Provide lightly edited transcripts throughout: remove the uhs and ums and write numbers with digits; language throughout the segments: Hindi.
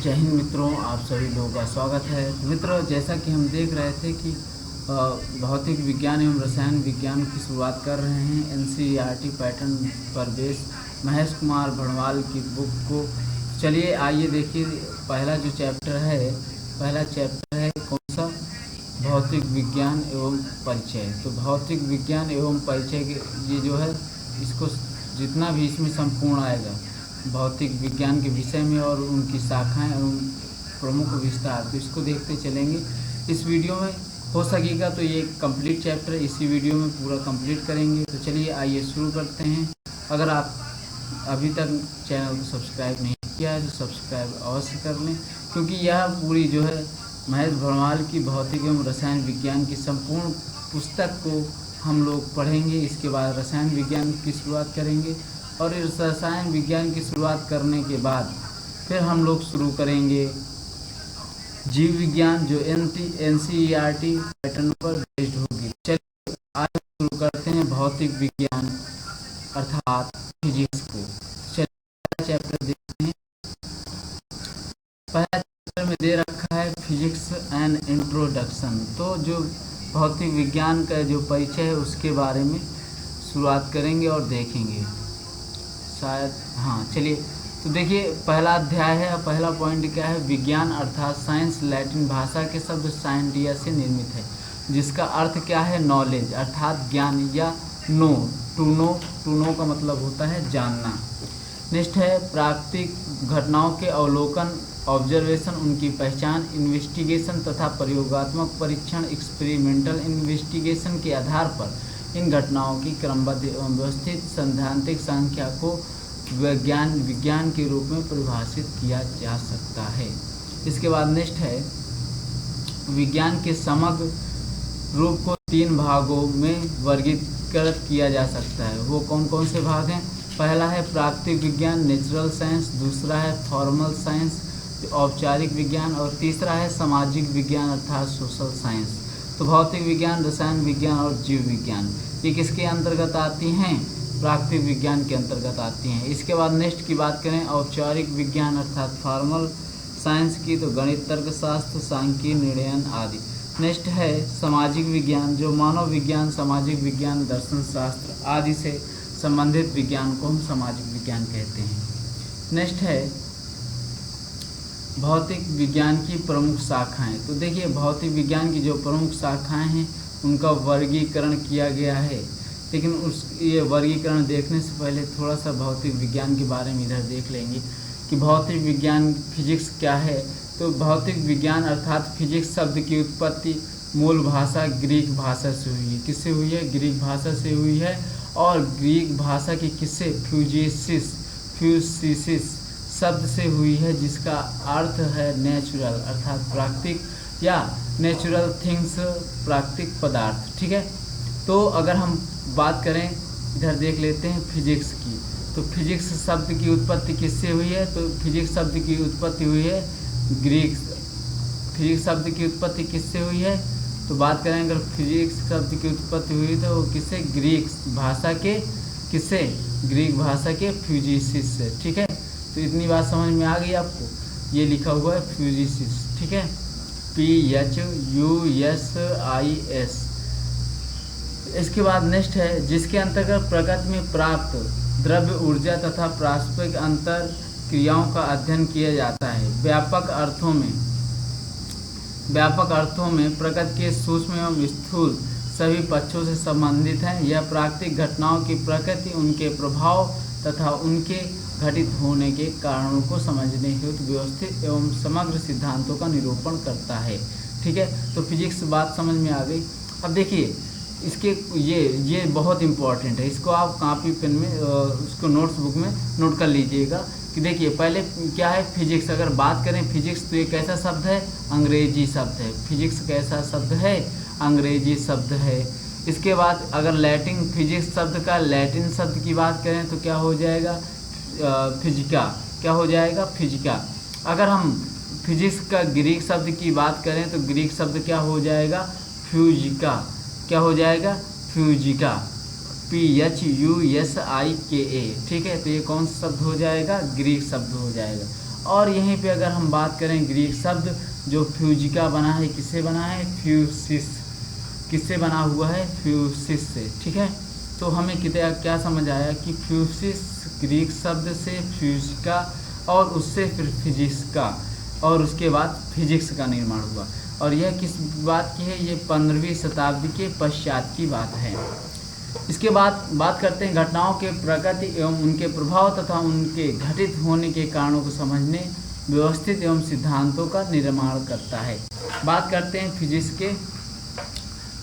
जय हिंद मित्रों, आप सभी लोगों का स्वागत है। मित्रों, जैसा कि हम देख रहे थे कि भौतिक विज्ञान एवं रसायन विज्ञान की शुरुआत कर रहे हैं एनसीईआरटी पैटर्न पर बेस महेश कुमार भड़वाल की बुक को। चलिए आइए देखिए, पहला चैप्टर है कौन सा, भौतिक विज्ञान एवं परिचय। तो भौतिक विज्ञान एवं परिचय के ये जो है, इसको जितना भी इसमें संपूर्ण आएगा भौतिक विज्ञान के विषय में और उनकी शाखाएं एवं प्रमुख विस्तार, तो इसको देखते चलेंगे इस वीडियो में। हो सकेगा तो ये कंप्लीट चैप्टर इसी वीडियो में पूरा कंप्लीट करेंगे। तो चलिए आइए शुरू करते हैं। अगर आप अभी तक चैनल को सब्सक्राइब नहीं किया है तो सब्सक्राइब अवश्य कर लें, क्योंकि यह पूरी जो है महेश भड़वाल की भौतिक एवं रसायन विज्ञान की संपूर्ण पुस्तक को हम लोग पढ़ेंगे। इसके बाद रसायन विज्ञान की शुरुआत करेंगे और इस रसायन विज्ञान की शुरुआत करने के बाद फिर हम लोग शुरू करेंगे जीव विज्ञान, जो एनसीईआरटी पैटर्न पर बेस्ड होगी। चलिए आज शुरू करते हैं भौतिक विज्ञान अर्थात फिजिक्स को। चलिए चैप्टर देखते हैं। पहला चैप्टर में दे रखा है फिजिक्स एंड इंट्रोडक्शन। तो जो भौतिक विज्ञान का जो परिचय है उसके बारे में शुरुआत करेंगे और देखेंगे शायद। हाँ चलिए, तो देखिए पहला अध्याय है। पहला पॉइंट क्या है, विज्ञान अर्थात साइंस लैटिन भाषा के शब्द साइंटिया से निर्मित है, जिसका अर्थ क्या है, नॉलेज अर्थात ज्ञान या नो, टू नो का मतलब होता है जानना। नेक्स्ट है प्राकृतिक घटनाओं के अवलोकन, ऑब्जर्वेशन, उनकी पहचान, इन्वेस्टिगेशन तथा प्रयोगात्मक परीक्षण, एक्सपेरिमेंटल इन्वेस्टिगेशन के आधार पर इन घटनाओं की क्रमबद्ध एवं व्यवस्थित सैद्धांतिक संख्या को विज्ञान के रूप में परिभाषित किया जा सकता है। इसके बाद नेक्स्ट है विज्ञान के समग्र रूप को 3 भागों में वर्गीकृत किया जा सकता है। वो कौन कौन से भाग हैं? पहला है प्राकृतिक विज्ञान नेचुरल साइंस, दूसरा है फॉर्मल साइंस औपचारिक विज्ञान, और तीसरा है सामाजिक विज्ञान अर्थात सोशल साइंस। तो भौतिक विज्ञान, रसायन विज्ञान और जीव विज्ञान ये किसके अंतर्गत आती हैं? प्राकृतिक विज्ञान के अंतर्गत आती हैं। इसके बाद नेक्स्ट की बात करें औपचारिक विज्ञान अर्थात फॉर्मल साइंस की, तो गणित, तर्कशास्त्र, सांख्यिकी, निर्णयन आदि। नेक्स्ट है सामाजिक विज्ञान, जो मानव विज्ञान, सामाजिक विज्ञान, दर्शन शास्त्र आदि से संबंधित विज्ञान को हम सामाजिक विज्ञान कहते हैं। नेक्स्ट है भौतिक विज्ञान की प्रमुख शाखाएं। तो देखिए भौतिक विज्ञान की जो प्रमुख शाखाएं हैं उनका वर्गीकरण किया गया है, लेकिन ये वर्गीकरण देखने से पहले थोड़ा सा भौतिक विज्ञान के बारे में इधर देख लेंगे कि भौतिक विज्ञान फिजिक्स क्या है। तो भौतिक विज्ञान अर्थात फिजिक्स शब्द की उत्पत्ति मूल भाषा ग्रीक भाषा से हुई है। किससे हुई है? ग्रीक भाषा से हुई है। और ग्रीक भाषा की किससे? फ्यूसिस शब्द से हुई है, जिसका अर्थ है नेचुरल अर्थात प्राकृतिक या नेचुरल थिंग्स प्राकृतिक पदार्थ। ठीक है, तो अगर हम बात करें इधर देख लेते हैं फिजिक्स की, तो फिजिक्स शब्द की उत्पत्ति किससे हुई है? तो फिजिक्स शब्द की उत्पत्ति हुई है फिजिक्स शब्द की उत्पत्ति किससे हुई है? तो बात करें अगर फिजिक्स शब्द की उत्पत्ति हुई तो वो किससे? ग्रीक भाषा के फ्यूजिसिस से। ठीक है, तो इतनी बात समझ में आ गई आपको। ये लिखा हुआ है फ्यूजिसिस, ठीक है, PHUSIS। इसके बाद नेक्स्ट है जिसके अंतर्गत प्रकृति में प्राप्त द्रव्य ऊर्जा तथा पारस्परिक अंतर क्रियाओं का अध्ययन किया जाता है। व्यापक अर्थों में प्रकृति के सूक्ष्म एवं स्थूल सभी पक्षों से संबंधित है। यह प्राकृतिक घटनाओं की प्रकृति, उनके प्रभाव तथा उनके घटित होने के कारणों को समझने हेतु व्यवस्थित एवं समग्र सिद्धांतों का निरूपण करता है। ठीक है, तो फिजिक्स बात समझ में आ गई। अब देखिए इसके ये बहुत इम्पोर्टेंट है, इसको आप कॉपी पेन में उसको नोट्स बुक में नोट कर लीजिएगा कि देखिए पहले क्या है फिजिक्स। अगर बात करें फिजिक्स तो ये कैसा शब्द है? अंग्रेजी शब्द है। फिजिक्स कैसा शब्द है? अंग्रेजी शब्द है। इसके बाद अगर लैटिन फिजिक्स शब्द का लैटिन शब्द की बात करें तो क्या हो जाएगा? फिजिका। क्या हो जाएगा? फिजिका। अगर हम फिजिक्स का ग्रीक शब्द की बात करें तो ग्रीक शब्द क्या हो जाएगा? फ्यूजिका। क्या हो जाएगा? फ्यूजिका, PHUSIKA। ठीक है, तो ये कौन सा शब्द हो जाएगा? ग्रीक शब्द हो जाएगा। और यहीं पे अगर हम बात करें ग्रीक शब्द जो फ्यूजिका बना है, किससे बना है? फ्यूसिस। किससे बना हुआ है? फ्यूसिस से। ठीक है, तो हमें कितना क्या समझ आया कि फ्यूसिस ग्रीक शब्द से फ्यूजिका और उससे फिर फिजिक्स का और उसके बाद फिजिक्स का निर्माण हुआ। और यह किस बात की है? ये 15वीं शताब्दी के पश्चात की बात है। इसके बाद बात करते हैं घटनाओं के प्रकृति एवं उनके प्रभाव तथा उनके घटित होने के कारणों को समझने व्यवस्थित एवं सिद्धांतों का निर्माण करता है। बात करते हैं फिजिक्स के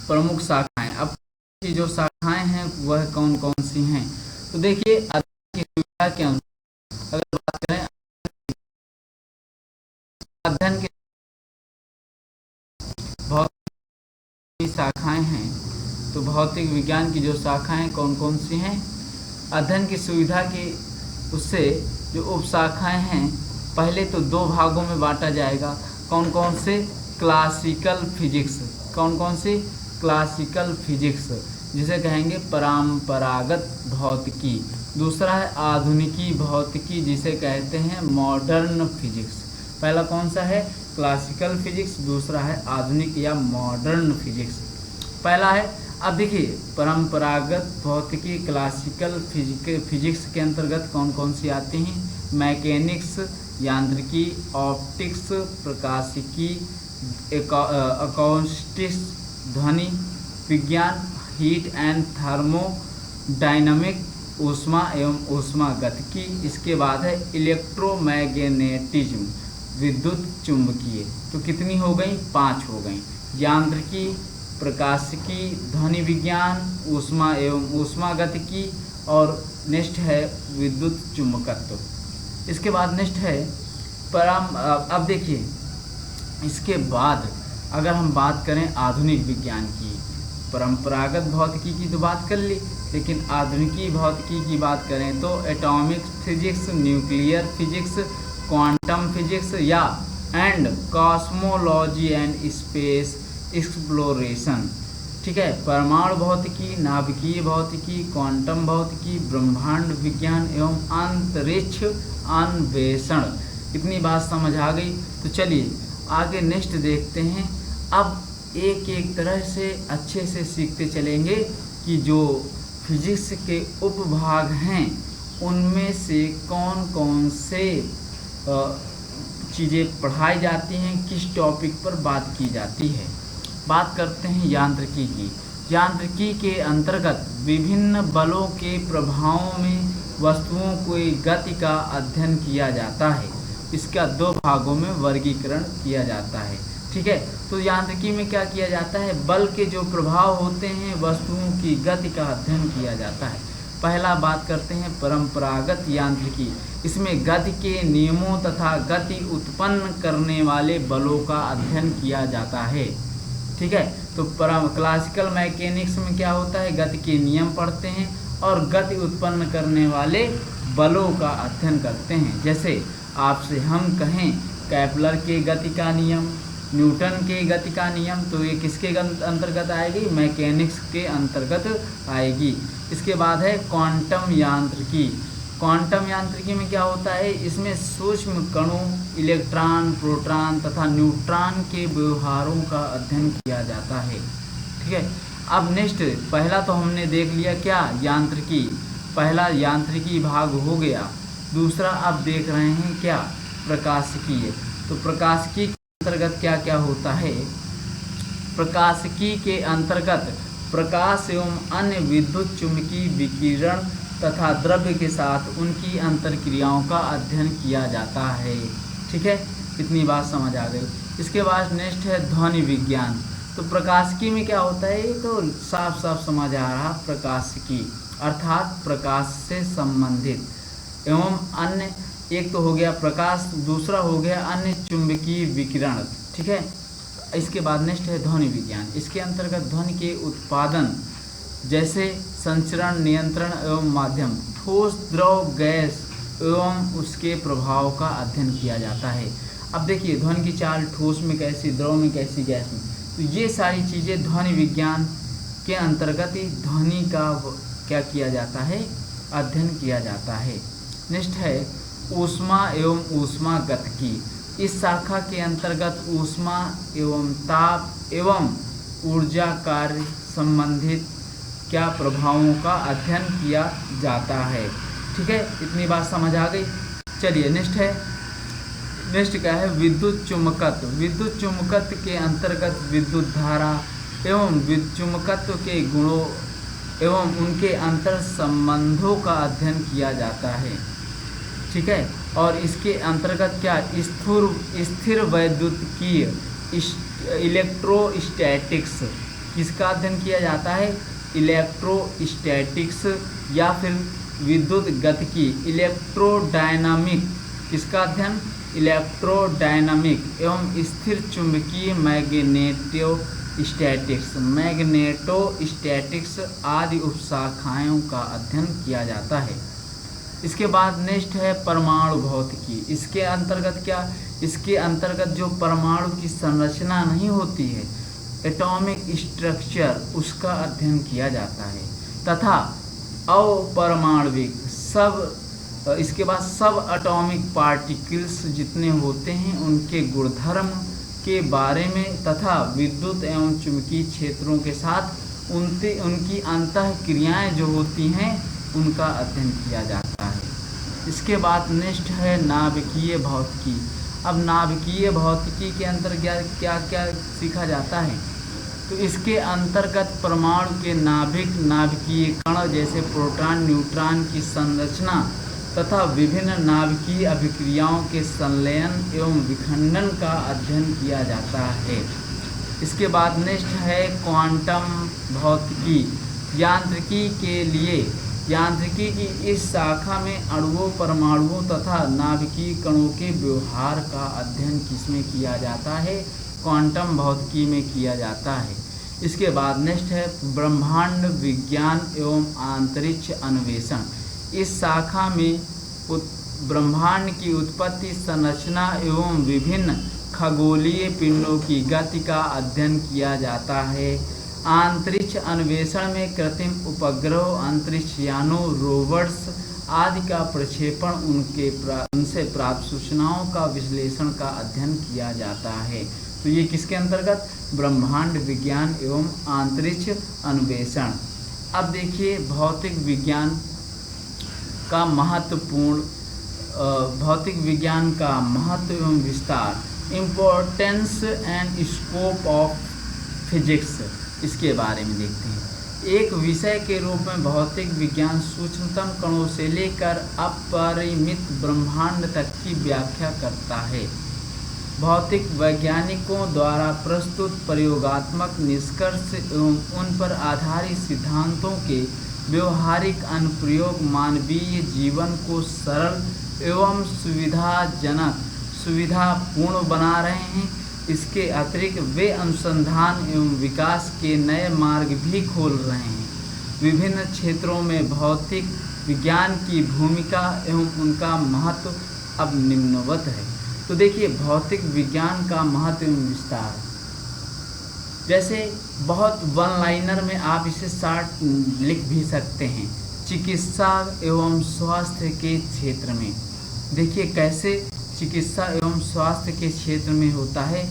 प्रमुख शाखाएं। अब की जो शाखाएं हैं वह कौन कौन सी हैं? तो देखिए, अध्ययन की सुविधा के अनुसार अगर बात करें अध्ययन की भौतिक शाखाएं हैं, तो भौतिक विज्ञान की जो शाखाएं कौन कौन सी हैं? अध्ययन की सुविधा की उससे जो उपशाखाएं हैं, पहले तो 2 भागों में बांटा जाएगा। कौन कौन से? Classical physics. कौन कौन सी? क्लासिकल फिजिक्स, जिसे कहेंगे परंपरागत भौतिकी। दूसरा है आधुनिकी भौतिकी, जिसे कहते हैं मॉडर्न फिजिक्स। पहला कौन सा है? Classical physics. दूसरा है आधुनिक या मॉडर्न फिजिक्स। पहला है, अब देखिए, परंपरागत भौतिकी क्लासिकल फिजिक्स के अंतर्गत कौन कौन सी आती हैं? मैकेनिक्स, यांत्रिकी, ऑप्टिक्स, प्रकाशिकी, अकॉस्टिक्स, ध्वनि विज्ञान, हीट एंड थर्मोडायनामिक, ऊष्मा एवं ऊष्मागतिकी। इसके बाद है इलेक्ट्रोमैग्नेटिज्म, विद्युत चुंबकीय। तो कितनी हो गई? 5 हो गई। यांत्रिकी, प्रकाशिकी, ध्वनि विज्ञान, ऊष्मा एवं ऊष्मागतिकी, और नेक्स्ट है विद्युत चुंबकत्व। इसके बाद नेक्स्ट है अब देखिए, इसके बाद अगर हम बात करें आधुनिक विज्ञान की, परंपरागत भौतिकी की तो बात कर ली, लेकिन आधुनिकी भौतिकी की बात करें तो atomic physics, nuclear physics, quantum physics या and cosmology and space exploration. ठीक है, परमाणु भौतिकी, नाभिकीय भौतिकी, क्वांटम भौतिकी, ब्रह्मांड विज्ञान एवं अंतरिक्ष अन्वेषण। इतनी बात समझ आ गई। तो चलिए आगे नेक्स्ट देखते हैं। अब एक एक तरह से अच्छे से सीखते चलेंगे कि जो फिजिक्स के उपभाग हैं उनमें से कौन कौन से चीज़ें पढ़ाई जाती हैं, किस टॉपिक पर बात की जाती है। बात करते हैं यांत्रिकी की। यांत्रिकी के अंतर्गत विभिन्न बलों के प्रभावों में वस्तुओं की गति का अध्ययन किया जाता है। इसका 2 भागों में वर्गीकरण किया जाता है। ठीक है, तो यांत्रिकी में क्या किया जाता है? बल के जो प्रभाव होते हैं वस्तुओं की गति का अध्ययन किया जाता है। पहला बात करते हैं परंपरागत यांत्रिकी। इसमें गति के नियमों तथा गति उत्पन्न करने वाले बलों का अध्ययन किया जाता है। ठीक है, तो क्लासिकल मैकेनिक्स में क्या होता है? गति के नियम पढ़ते हैं और गति उत्पन्न करने वाले बलों का अध्ययन करते हैं। जैसे आपसे हम कहें केपलर के गति का नियम, न्यूटन के गति का नियम, तो ये किसके अंतर्गत आएगी? मैकेनिक्स के अंतर्गत आएगी। इसके बाद है क्वांटम यांत्रिकी। क्वांटम यांत्रिकी में क्या होता है? इसमें सूक्ष्म कणों, इलेक्ट्रॉन, प्रोटॉन तथा न्यूट्रॉन के व्यवहारों का अध्ययन किया जाता है। ठीक है, अब नेक्स्ट, पहला तो हमने देख लिया क्या? यांत्रिकी। पहला यांत्रिकी भाग हो गया। दूसरा अब देख रहे हैं क्या? प्रकाशिकी। तो प्रकाशिकी के अंतर्गत क्या क्या होता है? प्रकाशिकी के अंतर्गत प्रकाश एवं अन्य विद्युत चुंबकीय विकिरण तथा द्रव्य के साथ उनकी अंतरक्रियाओं का अध्ययन किया जाता है। ठीक है, इतनी बात समझ आ गई। इसके बाद नेक्स्ट है ध्वनि विज्ञान। तो प्रकाशिकी में क्या होता है? ये तो साफ साफ समझ आ रहा। प्रकाशिकी अर्थात प्रकाश से संबंधित एवं अन्य, एक तो हो गया प्रकाश, दूसरा हो गया अन्य चुंबकीय विकिरण। ठीक है, इसके बाद नेक्स्ट है ध्वनि विज्ञान। इसके अंतर्गत ध्वनि के उत्पादन जैसे संचरण, नियंत्रण एवं माध्यम, ठोस, द्रव, गैस एवं उसके प्रभाव का अध्ययन किया जाता है। अब देखिए ध्वनि की चाल ठोस में कैसी, द्रव में कैसी, गैस में, तो ये सारी चीज़ें ध्वनि विज्ञान के अंतर्गत ही ध्वनि का क्या किया जाता है? अध्ययन किया जाता है। नेक्स्ट है ऊष्मा एवं ऊष्मागतिकी। इस शाखा के अंतर्गत ऊष्मा एवं ताप एवं ऊर्जा कार्य संबंधित क्या प्रभावों का अध्ययन किया जाता है। ठीक है, इतनी बात समझ आ गई। चलिए नेक्स्ट क्या है, विद्युत चुम्बकत्व। विद्युत चुम्बकत्व के अंतर्गत विद्युत धारा एवं विद्युत चुम्बकत्व के गुणों एवं उनके अंतर संबंधों का अध्ययन किया जाता है। ठीक है, और इसके अंतर्गत क्या स्थिर वैद्युतिकीय इलेक्ट्रोस्टैटिक्स किसका अध्ययन किया जाता है, इलेक्ट्रोस्टैटिक्स, या फिर विद्युत गतिकी इलेक्ट्रोडायनामिक किसका अध्ययन, इलेक्ट्रोडायनामिक, एवं स्थिर चुंबकीय मैग्नेटोस्टैटिक्स आदि उपशाखाओं का अध्ययन किया जाता है। इसके बाद नेक्स्ट है परमाणु भौतिकी। इसके अंतर्गत क्या, इसके अंतर्गत जो परमाणु की संरचना नहीं होती है, एटॉमिक स्ट्रक्चर, उसका अध्ययन किया जाता है, तथा अपरमाणविक इसके बाद सब एटॉमिक पार्टिकल्स जितने होते हैं उनके गुणधर्म के बारे में, तथा विद्युत एवं चुंबकीय क्षेत्रों के साथ उनकी अंतःक्रियाएं जो होती हैं उनका अध्ययन किया जाता है। इसके बाद नेक्स्ट है नाभिकीय भौतिकी। अब नाभिकीय भौतिकी के अंतर्गत क्या क्या सीखा जाता है, तो इसके अंतर्गत परमाणु के नाभिकीय कण जैसे प्रोटॉन न्यूट्रॉन की संरचना तथा विभिन्न नाभिकीय अभिक्रियाओं के संलयन एवं विखंडन का अध्ययन किया जाता है। इसके बाद नेक्स्ट है क्वांटम भौतिकी। यांत्रिकी की इस शाखा में अणुओं, परमाणुओं तथा नाभिकीय कणों के व्यवहार का अध्ययन किसमें किया जाता है, क्वांटम भौतिकी में किया जाता है। इसके बाद नेक्स्ट है ब्रह्मांड विज्ञान एवं अंतरिक्ष अन्वेषण। इस शाखा में ब्रह्मांड की उत्पत्ति, संरचना एवं विभिन्न खगोलीय पिंडों की गति का अध्ययन किया जाता है। अंतरिक्ष अन्वेषण में कृत्रिम उपग्रह, अंतरिक्ष यानों, रोवर्स आदि का प्रक्षेपण, उनसे प्राप्त सूचनाओं का विश्लेषण का अध्ययन किया जाता है। तो ये किसके अंतर्गत, ब्रह्मांड विज्ञान एवं अंतरिक्ष अन्वेषण। अब देखिए भौतिक विज्ञान का महत्व एवं विस्तार, importance and scope of physics, इसके बारे में देखते हैं। एक विषय के रूप में भौतिक विज्ञान सूक्ष्मतम कणों से लेकर अपरिमित ब्रह्मांड तक की व्याख्या करता है। भौतिक वैज्ञानिकों द्वारा प्रस्तुत प्रयोगात्मक निष्कर्ष एवं उन पर आधारित सिद्धांतों के व्यवहारिक अनुप्रयोग मानवीय जीवन को सरल एवं सुविधापूर्ण बना रहे हैं। इसके अतिरिक्त वे अनुसंधान एवं विकास के नए मार्ग भी खोल रहे हैं। विभिन्न क्षेत्रों में भौतिक विज्ञान की भूमिका एवं उनका महत्व अब निम्नवत है। तो देखिए भौतिक विज्ञान का महत्व एवं विस्तार, जैसे बहुत वन लाइनर में आप इसे शॉर्ट लिख भी सकते हैं। चिकित्सा एवं स्वास्थ्य के क्षेत्र में देखिए कैसे चिकित्सा एवं स्वास्थ्य के क्षेत्र में होता है।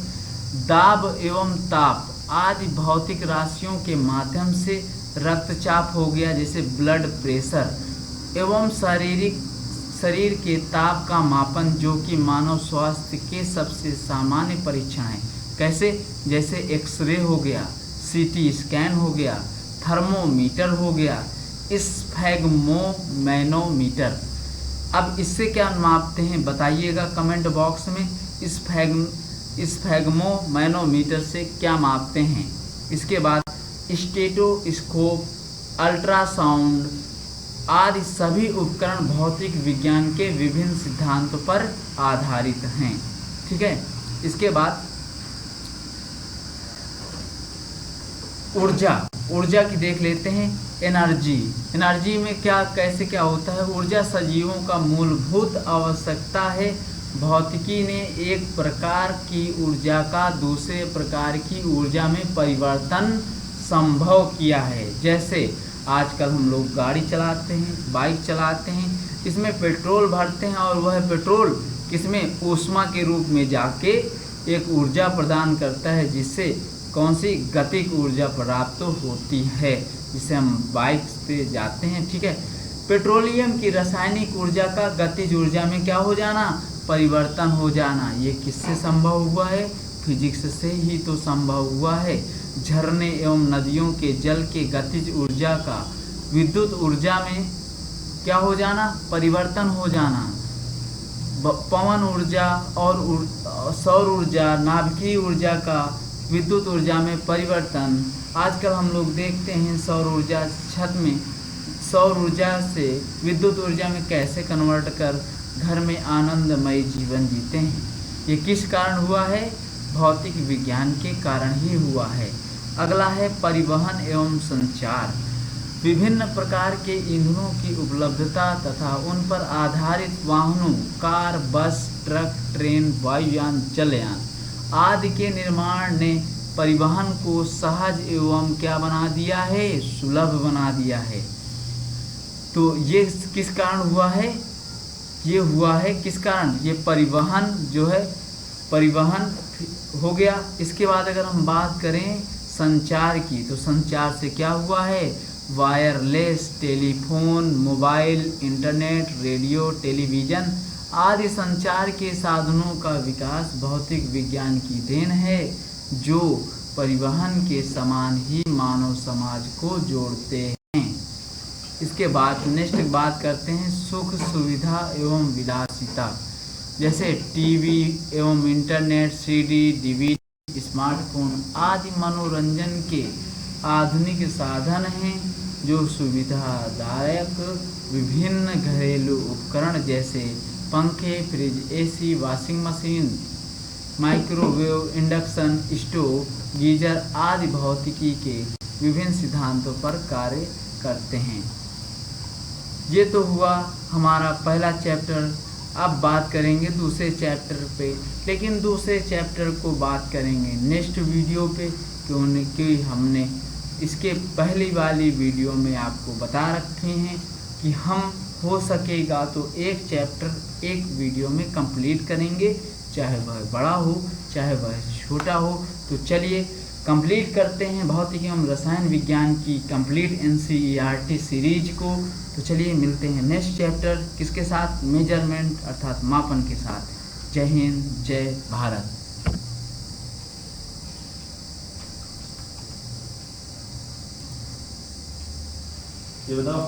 दाब एवं ताप आदि भौतिक राशियों के माध्यम से रक्तचाप हो गया, जैसे ब्लड प्रेशर, एवं शरीर के ताप का मापन, जो कि मानव स्वास्थ्य के सबसे सामान्य परीक्षण है। कैसे, जैसे एक्सरे हो गया, सीटी स्कैन हो गया, थर्मोमीटर हो गया, स्फैग्मोमैनोमीटर। अब इससे क्या मापते हैं बताइएगा कमेंट बॉक्स में। स्फैग्मोमैनोमीटर से क्या मापते हैं। इसके बाद स्टेथोस्कोप, अल्ट्रासाउंड आदि सभी उपकरण भौतिक विज्ञान के विभिन्न सिद्धांतों पर आधारित हैं। ठीक है, इसके बाद ऊर्जा की देख लेते हैं। एनर्जी में कैसे क्या होता है। ऊर्जा सजीवों का मूलभूत आवश्यकता है। भौतिकी ने एक प्रकार की ऊर्जा का दूसरे प्रकार की ऊर्जा में परिवर्तन संभव किया है। जैसे आजकल हम लोग गाड़ी चलाते हैं, बाइक चलाते हैं, इसमें पेट्रोल भरते हैं और वह पेट्रोल किसमें ऊष्मा के रूप में जाके एक ऊर्जा प्रदान करता है, जिससे कौन सी गतिक ऊर्जा प्राप्त होती है, जिसे हम बाइक पे जाते हैं। ठीक है, पेट्रोलियम की रासायनिक ऊर्जा का गतिज ऊर्जा में क्या हो जाना, परिवर्तन हो जाना। ये किससे संभव हुआ है, फिजिक्स से ही तो संभव हुआ है। झरने एवं नदियों के जल के गतिज ऊर्जा का विद्युत ऊर्जा में क्या हो जाना, परिवर्तन हो जाना। पवन ऊर्जा और सौर ऊर्जा, नाभिकीय ऊर्जा का विद्युत ऊर्जा में परिवर्तन। आजकल हम लोग देखते हैं सौर ऊर्जा छत में सौर ऊर्जा से विद्युत ऊर्जा में कैसे कन्वर्ट कर घर में आनंदमय जीवन जीते हैं। ये किस कारण हुआ है, भौतिक विज्ञान के कारण ही हुआ है। अगला है परिवहन एवं संचार। विभिन्न प्रकार के ईंधनों की उपलब्धता तथा उन पर आधारित वाहनों, कार, बस, ट्रक, ट्रेन, वायुयान, जलयान आदि के निर्माण ने परिवहन को सहज एवं क्या बना दिया है, सुलभ बना दिया है। तो ये किस कारण हुआ है, ये हुआ है किस कारण, ये परिवहन जो है, परिवहन हो गया। इसके बाद अगर हम बात करें संचार की, तो संचार से क्या हुआ है, wireless telephone, mobile, internet, radio, television आदि संचार के साधनों का विकास भौतिक विज्ञान की देन है, जो परिवहन के समान ही मानव समाज को जोड़ते हैं। इसके बाद नेक्स्ट बात करते हैं सुख, सुविधा एवं विलासिता। जैसे टीवी एवं इंटरनेट, सीडी, डीवीडी, स्मार्टफोन आदि मनोरंजन के आधुनिक साधन हैं, जो सुविधादायक विभिन्न घरेलू उपकरण जैसे पंखे, fridge, AC, washing machine, microwave, induction stove, geyser आदि भौतिकी के विभिन्न सिद्धांतों पर कार्य करते हैं। ये तो हुआ हमारा पहला चैप्टर। अब बात करेंगे दूसरे चैप्टर पे, लेकिन दूसरे चैप्टर को बात करेंगे नेक्स्ट वीडियो पे, क्योंकि हमने इसके पहली वाली वीडियो में आपको बता रखे हैं कि हम हो सकेगा तो एक चैप्टर एक वीडियो में कंप्लीट करेंगे, चाहे वह बड़ा हो चाहे वह छोटा हो। तो चलिए कंप्लीट करते हैं भौतिकी एवं रसायन विज्ञान की कंप्लीट NCERT सीरीज को। तो चलिए मिलते हैं नेक्स्ट चैप्टर किसके साथ, मेजरमेंट अर्थात मापन के साथ। जय हिंद, जय भारत। ये बताओ।